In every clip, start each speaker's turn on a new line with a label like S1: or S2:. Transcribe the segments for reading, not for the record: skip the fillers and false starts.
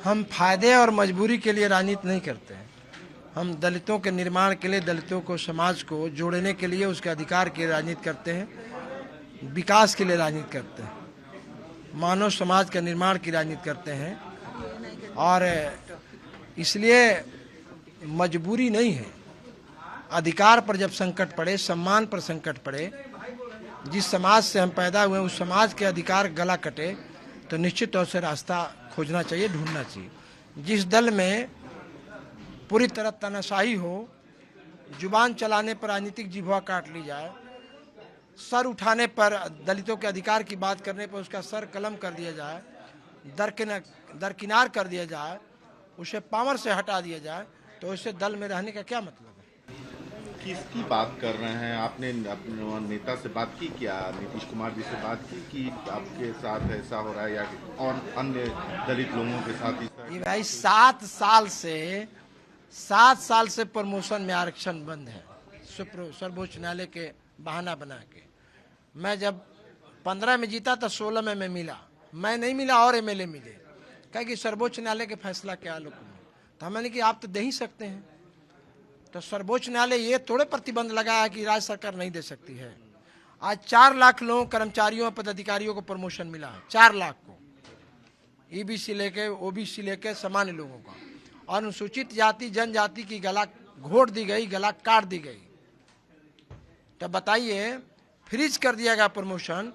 S1: हम फायदे और मजबूरी के लिए राजनीति नहीं करते हैं। हम दलितों के निर्माण के लिए, दलितों को, समाज को जोड़ने के लिए, उसके अधिकार के लिए राजनीति करते हैं, विकास के लिए राजनीति करते हैं, मानव समाज का निर्माण की राजनीति करते हैं। और इसलिए मजबूरी नहीं है। अधिकार पर जब संकट पड़े, सम्मान पर संकट पड़े, जिस समाज से हम पैदा हुए उस समाज के अधिकार गला कटे, तो निश्चित तौर से रास्ता खोजना चाहिए, ढूंढना चाहिए। जिस दल में पूरी तरह तानाशाही हो, जुबान चलाने पर राजनीतिक जिह्वा काट ली जाए, सर उठाने पर, दलितों के अधिकार की बात करने पर उसका सर कलम कर दिया जाए, दरकिनार कर दिया जाए, उसे पावर से हटा दिया जाए, तो इससे दल में रहने का क्या मतलब है?
S2: किसकी बात कर रहे हैं? आपने अपने नेता से बात की क्या? नीतीश कुमार जी से बात की कि आपके साथ ऐसा हो रहा है या और अन्य दलित लोगों के साथ इस तरह?
S1: ये भाई 7 साल से प्रमोशन में आरक्षण बंद है, सर्वोच्च न्यायालय के बहाना बना के। मैं जब 15 में जीता तो 16 में मैं मिला, मैं नहीं मिला और एमएलए मिले, कहे कि सर्वोच्च न्यायालय के फैसला के आलोक में। तो हमने कि आप तो दे ही सकते हैं। तो सर्वोच्च न्यायालय ये थोड़े प्रतिबंध लगाया कि राज्य सरकार नहीं दे सकती है। आज 4 लाख लोगों, कर्मचारियों, पदाधिकारियों को प्रमोशन मिला है, 4 लाख को, ईबीसी लेके, ओबीसी लेके, सामान्य लोगों का। और अनुसूचित जाति, जनजाति की गला घोट दी गई, गला काट दी गई। तो बताइए, फ्रीज कर दिया गया प्रमोशन।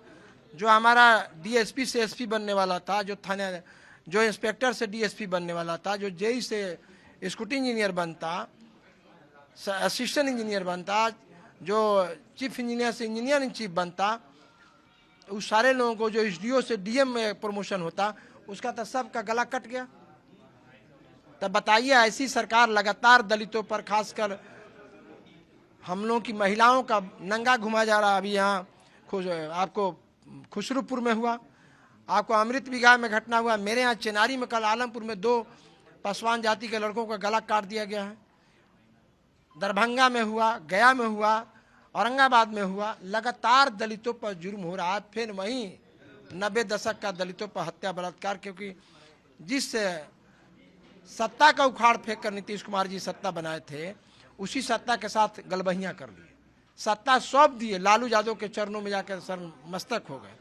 S1: जो हमारा डीएसपी से एसपी बनने वाला था, जो थाने, जो इंस्पेक्टर से डीएसपी बनने वाला था, जो जेई से स्कूटी इंजीनियर बनता, असिस्टेंट इंजीनियर बनता, जो चीफ इंजीनियर से इंजीनियर इन चीफ बनता, उस सारे लोगों को, जो एसडीओ से डीएम में प्रमोशन होता, उसका तो सबका गला कट गया। तब बताइए, ऐसी सरकार लगातार दलितों पर, खासकर हम लोगों की महिलाओं का नंगा घुमा जा रहा। अभी यहाँ आपको खुसरूपुर में हुआ, आपको अमृत विगाह में घटना हुआ, मेरे यहाँ चेनारी में, कल आलमपुर में 2 पासवान जाति के लड़कों का गला काट दिया गया है। दरभंगा में हुआ, गया में हुआ, औरंगाबाद में हुआ। लगातार दलितों पर जुर्म हो रहा है। फिर वहीं 90 दशक का दलितों पर हत्या, बलात्कार, क्योंकि जिस सत्ता का उखाड़ फेंक कर नीतीश कुमार जी सत्ता बनाए थे, उसी सत्ता के साथ गलबहियां कर लिए, सत्ता सौंप दिए, लालू यादव के चरणों में जाकर सर मस्तक हो गए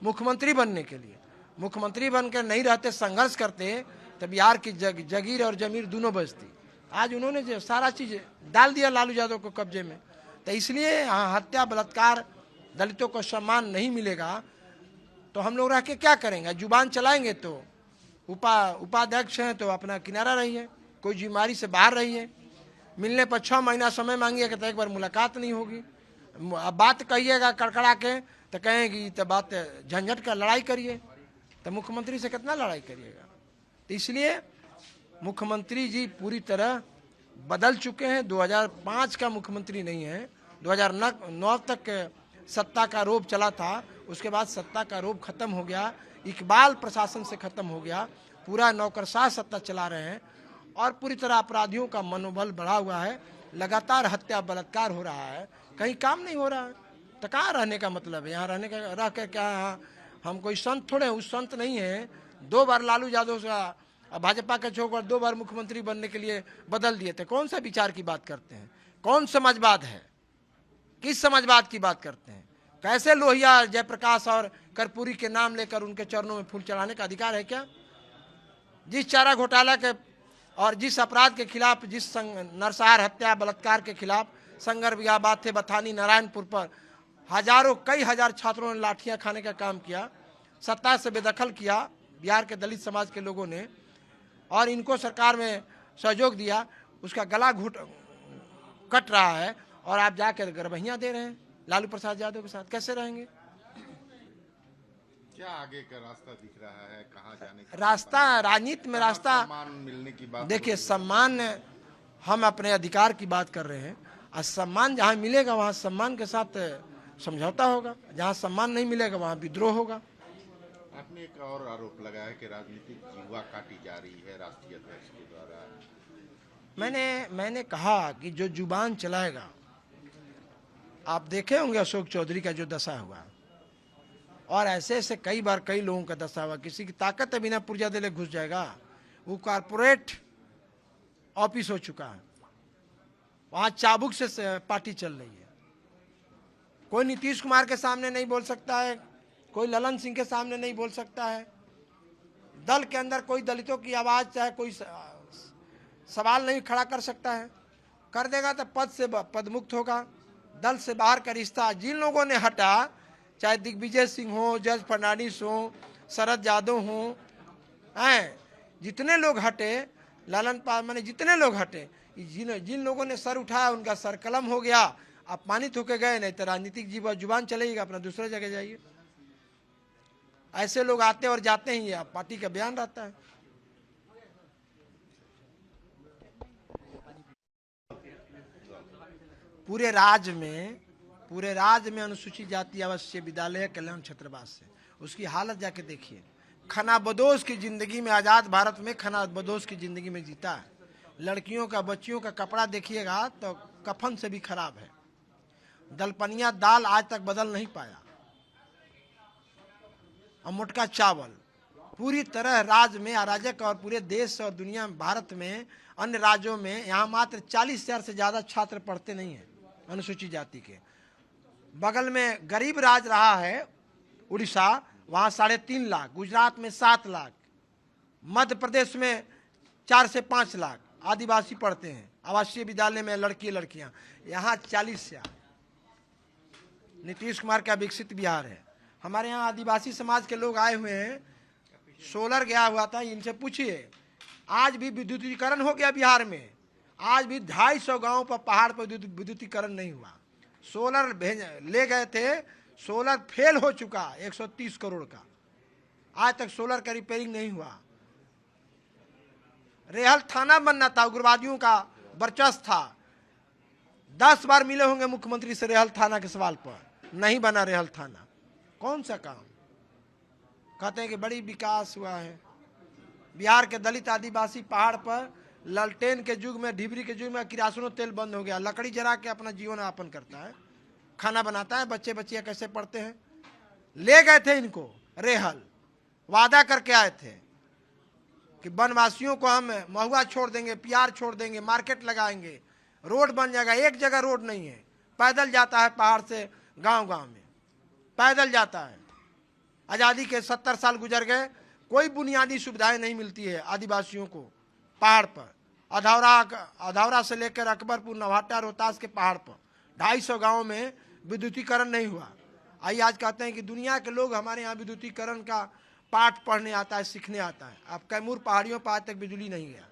S1: मुख्यमंत्री बनने के लिए। मुख्यमंत्री बनकर नहीं रहते, संघर्ष करते, तो बिहार की जगीर और जमीर दोनों बचती। आज उन्होंने जो सारा चीज डाल दिया लालू यादव को कब्जे में। तो इसलिए हत्या, बलात्कार, दलितों को सम्मान नहीं मिलेगा तो हम लोग रह के क्या करेंगे? जुबान चलाएंगे तो उपाध्यक्ष हैं तो अपना किनारा रहिए, कोई जिम्मेदारी से बाहर रहिए। मिलने पर 6 महीना समय मांगिए तो एक बार मुलाकात नहीं होगी। अब बात कहिएगा कड़कड़ा के तो कहेंगी, तो बात झंझट का लड़ाई करिए, तो मुख्यमंत्री से कितना लड़ाई करिएगा? तो इसलिए मुख्यमंत्री जी पूरी तरह बदल चुके हैं। 2005 का मुख्यमंत्री नहीं है। 2009 तक सत्ता का रोब चला था, उसके बाद सत्ता का रोब खत्म हो गया, इकबाल प्रशासन से खत्म हो गया, पूरा नौकरशाह सत्ता चला रहे हैं और पूरी तरह अपराधियों का मनोबल बढ़ा हुआ है। लगातार हत्या, बलात्कार हो रहा है, कहीं काम नहीं हो रहा है। तो कहाँ रहने का मतलब है? यहाँ रहने का, रह कर क्या हम कोई संत थोड़े हैं? उस संत नहीं है। 2 बार लालू यादव से भाजपा के छोड़कर 2 बार मुख्यमंत्री बनने के लिए बदल दिए थे। कौन सा विचार की बात करते हैं? कौन समाजवाद है? किस समाजवाद की बात करते हैं? कैसे लोहिया, जयप्रकाश और कर्पूरी के नाम लेकर उनके चरणों में फूल चढ़ाने का अधिकार है क्या? जिस चारा घोटाला के और जिस अपराध के खिलाफ, जिस नरसंहार, हत्या, बलात्कार के खिलाफ संगर बिगाबाद थे, बथानी, नारायणपुर पर हजारों, कई हजार छात्रों ने लाठियां खाने का काम किया, सत्ता से बेदखल किया बिहार के दलित समाज के लोगों ने, और इनको सरकार में सहयोग दिया, उसका गला कट रहा है और आप जाकर गरबहियां दे रहे हैं लालू प्रसाद यादव के साथ। कैसे रहेंगे?
S2: क्या आगे का रास्ता दिख रहा है? कहाँ जाने का
S1: रास्ता? राजनीति में रास्ता,
S2: सम्मान मिलने की बात।
S1: देखिए, सम्मान, हम अपने अधिकार की बात कर रहे हैं, और सम्मान जहाँ मिलेगा वहाँ सम्मान के साथ समझौता होगा, जहाँ सम्मान नहीं मिलेगा वहाँ विद्रोह होगा।
S2: आपने एक और आरोप लगाया कि राजनीतिक जिह्वा काटी जा रही है राष्ट्रीय अध्यक्ष के द्वारा।
S1: मैंने कहा कि जो जुबान चलाएगा, आप देखे होंगे अशोक चौधरी का जो दशा हुआ, और ऐसे ऐसे कई बार कई लोगों का दशा हुआ। किसी की ताकत है बिना पुर्जा दिले घुस जाएगा, वो कॉरपोरेट ऑफिस हो चुका है, वहाँ चाबुक से पार्टी चल रही है। कोई नीतीश कुमार के सामने नहीं बोल सकता है, कोई ललन सिंह के सामने नहीं बोल सकता है। दल के अंदर कोई दलितों की आवाज़ चाहे कोई सवाल नहीं खड़ा कर सकता है। कर देगा तो पद से पदमुक्त होगा। दल से बाहर का रिश्ता जिन लोगों ने हटा, चाहे दिग्विजय सिंह हो, जॉर्ज फर्नांडिस हो, शरद यादव हो, जितने लोग हटे, लालन पाल माने जितने लोग हटे, जिन लोगों ने सर उठाया उनका सर कलम हो गया, अपमानित होकर गए। नहीं तो राजनीतिक जुबान चलेगा, अपना दूसरे जगह जाइए। ऐसे लोग आते और जाते हैं, ये पार्टी का बयान रहता है। पूरे राज्य में अनुसूचित जाति आवासीय विद्यालय कल्याण छात्रावास है, उसकी हालत जाके देखिए। खानाबदोश की जिंदगी में, आज़ाद भारत में खानाबदोश की जिंदगी में जीता है। लड़कियों का, बच्चियों का कपड़ा देखिएगा तो कफन से भी खराब है। दलपनिया दाल आज तक बदल नहीं पाया, और मोटका चावल पूरी तरह राज्य में अराजक, और पूरे देश और दुनिया में, भारत में, अन्य राज्यों में यहाँ मात्र 40,000 से ज़्यादा छात्र पढ़ते नहीं हैं अनुसूचित जाति के। बगल में गरीब राज्य रहा है उड़ीसा, वहाँ 3.5 लाख, गुजरात में 7 लाख, मध्य प्रदेश में 4 से 5 लाख आदिवासी पढ़ते हैं आवासीय विद्यालय में, लड़कियाँ। यहाँ 40,000। नीतीश कुमार का विकसित बिहार है। हमारे यहाँ आदिवासी समाज के लोग आए हुए हैं, सोलर गया हुआ था, इनसे पूछिए, आज भी विद्युतीकरण हो गया बिहार में। आज भी 250 गाँव पर पहाड़ पर विद्युतीकरण नहीं हुआ। सोलर ले गए थे, सोलर फेल हो चुका 130 करोड़ का, आज तक सोलर का रिपेयरिंग नहीं हुआ। रेहल थाना बनना था, उग्रवादियों का वर्चस्व था। 10 बार मिले होंगे मुख्यमंत्री से रेहल थाना के सवाल पर, नहीं बना रेहल थाना। कौन सा काम? कहते हैं कि बड़ी विकास हुआ है। बिहार के दलित आदिवासी पहाड़ पर ललटेन के युग में, ढिबरी के युग में किरासनो तेल बंद हो गया, लकड़ी जला के अपना जीवन यापन करता है, खाना बनाता है, बच्चे बच्चियाँ कैसे पढ़ते हैं। ले गए थे इनको रेहल, वादा करके आए थे कि वनवासियों को हम महुआ छोड़ देंगे, पियार छोड़ देंगे, मार्केट लगाएंगे, रोड बन जाएगा। एक जगह रोड नहीं है, पैदल जाता है पहाड़ से गांव में, पैदल जाता है। आज़ादी के 70 साल गुजर गए, कोई बुनियादी सुविधाएं नहीं मिलती है आदिवासियों को पहाड़ पर। अधौरा से लेकर अकबरपुर, नौहट्टा, रोहतास के पहाड़ पर 250 गाँव में विद्युतीकरण नहीं हुआ। आइए आज कहते हैं कि दुनिया के लोग हमारे यहाँ विद्युतीकरण का पाठ पढ़ने आता है, सीखने आता है। अब कैमूर पहाड़ियों पर आज तक बिजली नहीं गया,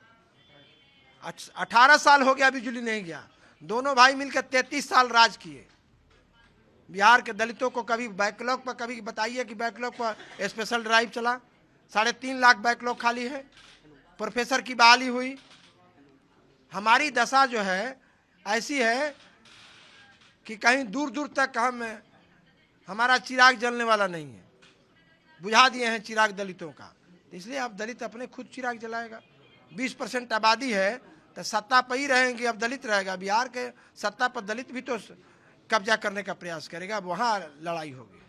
S1: 18 साल हो गया बिजली नहीं गया। दोनों भाई मिलकर 33 साल राज किए। बिहार के दलितों को कभी बैकलॉग पर, कभी बताइए कि बैकलॉग पर स्पेशल ड्राइव चला, 3.5 लाख बैकलॉग खाली है, प्रोफेसर की बहाली हुई। हमारी दशा जो है ऐसी है कि कहीं दूर दूर तक हमारा चिराग जलने वाला नहीं है। बुझा दिए हैं चिराग दलितों का, इसलिए अब दलित अपने खुद चिराग जलाएगा। 20% आबादी है तो सत्ता पर ही रहेंगे, अब दलित रहेगा। बिहार के सत्ता पर दलित भी तो कब्जा करने का प्रयास करेगा, अब वहाँ लड़ाई होगी।